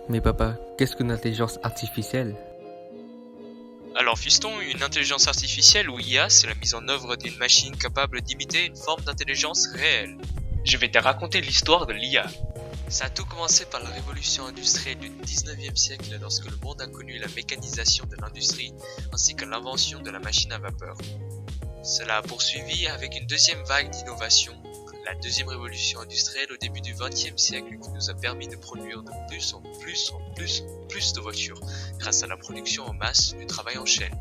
Mais papa, qu'est-ce qu'une intelligence artificielle? Alors fiston, une intelligence artificielle ou IA, c'est la mise en œuvre d'une machine capable d'imiter une forme d'intelligence réelle. Je vais te raconter l'histoire de l'IA. Ça a tout commencé par la révolution industrielle du 19e siècle lorsque le monde a connu la mécanisation de l'industrie ainsi que l'invention de la machine à vapeur. Cela a poursuivi avec une deuxième vague d'innovation, la deuxième révolution industrielle au début du 20e siècle qui nous a permis de produire de plus en plus de voitures grâce à la production en masse du travail en chaîne.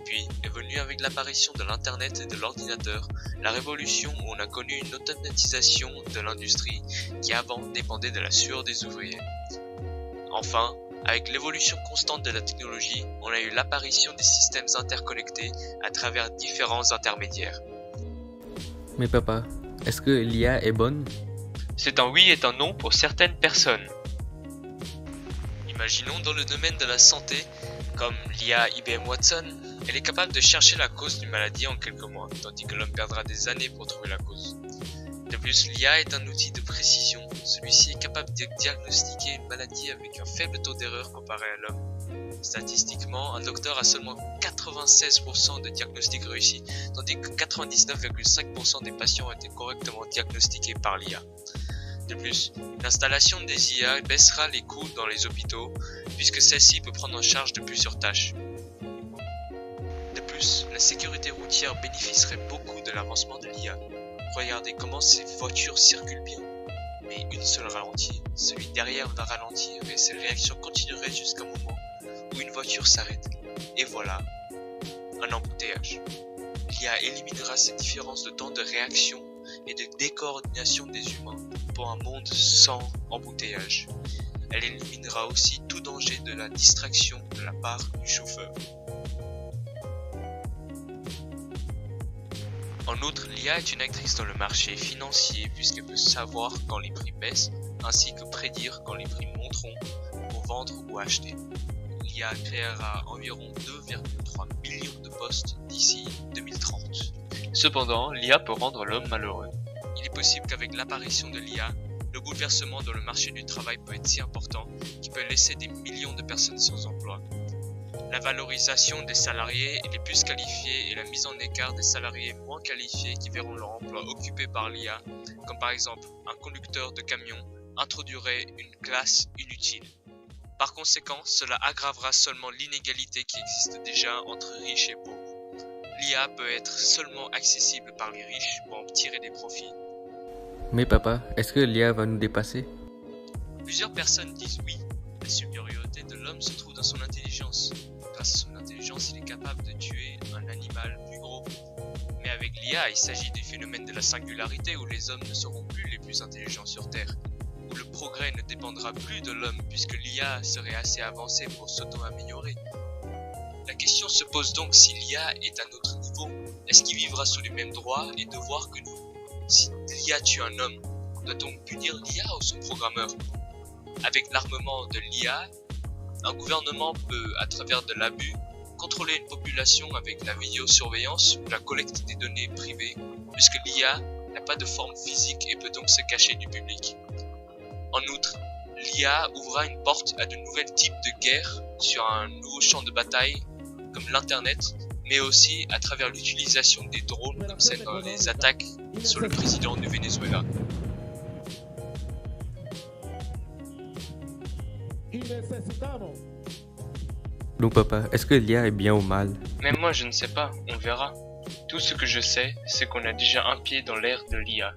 Puis est venue avec l'apparition de l'internet et de l'ordinateur, la révolution où on a connu une automatisation de l'industrie qui avant dépendait de la sueur des ouvriers. Enfin, avec l'évolution constante de la technologie, on a eu l'apparition des systèmes interconnectés à travers différents intermédiaires. Mais papa, est-ce que l'IA est bonne? C'est un oui et un non pour certaines personnes. Imaginons dans le domaine de la santé, comme l'IA IBM Watson, elle est capable de chercher la cause d'une maladie en quelques mois, tandis que l'homme perdra des années pour trouver la cause. De plus, l'IA est un outil de précision, celui-ci est capable de diagnostiquer une maladie avec un faible taux d'erreur comparé à l'homme. Statistiquement, un docteur a seulement 96% de diagnostics réussis, tandis que 99,5% des patients ont été correctement diagnostiqués par l'IA. De plus, l'installation des IA baissera les coûts dans les hôpitaux, puisque celle-ci peut prendre en charge de plusieurs tâches. De plus, la sécurité routière bénéficierait beaucoup de l'avancement de l'IA. Regardez comment ces voitures circulent bien. Mais une seule ralentit, celui derrière va ralentir et cette réaction continuerait jusqu'à un moment où une voiture s'arrête. Et voilà, un embouteillage. L'IA éliminera cette différence de temps de réaction et de décoordination des humains pour un monde sans embouteillage. Elle éliminera aussi tout danger de la distraction de la part du chauffeur. En outre, l'IA est une actrice dans le marché financier puisqu'elle peut savoir quand les prix baissent ainsi que prédire quand les prix monteront pour vendre ou acheter. L'IA créera environ 2,3 millions de postes d'ici 2030. Cependant, l'IA peut rendre l'homme malheureux. Il est possible qu'avec l'apparition de l'IA, le bouleversement dans le marché du travail peut être si important qu'il peut laisser des millions de personnes sans emploi. La valorisation des salariés les plus qualifiés et la mise en écart des salariés moins qualifiés qui verront leur emploi occupé par l'IA, comme par exemple un conducteur de camion, introduirait une classe inutile. Par conséquent, cela aggravera seulement l'inégalité qui existe déjà entre riches et pauvres. L'IA peut être seulement accessible par les riches pour en tirer des profits. Mais papa, est-ce que l'IA va nous dépasser? Plusieurs personnes disent oui. La supériorité de l'homme se trouve dans son intelligence. Grâce à son intelligence, il est capable de tuer un animal plus gros. Mais avec l'IA, il s'agit du phénomène de la singularité où les hommes ne seront plus les plus intelligents sur Terre. Où le progrès ne dépendra plus de l'homme puisque l'IA serait assez avancée pour s'auto-améliorer. La question se pose donc si l'IA est à notre niveau. Est-ce qu'il vivra sous les mêmes droits et devoirs que nous? Si l'IA tue un homme, doit-on punir l'IA ou son programmeur? Avec l'armement de l'IA, un gouvernement peut, à travers de l'abus, contrôler une population avec la vidéosurveillance ou la collecte des données privées, puisque l'IA n'a pas de forme physique et peut donc se cacher du public. En outre, l'IA ouvrira une porte à de nouveaux types de guerres sur un nouveau champ de bataille, comme l'Internet, mais aussi à travers l'utilisation des drones comme celle dans les attaques sur le président du Venezuela. Donc papa, est-ce que l'IA est bien ou mal? Même moi je ne sais pas, on verra. Tout ce que je sais, c'est qu'on a déjà un pied dans l'ère de l'IA.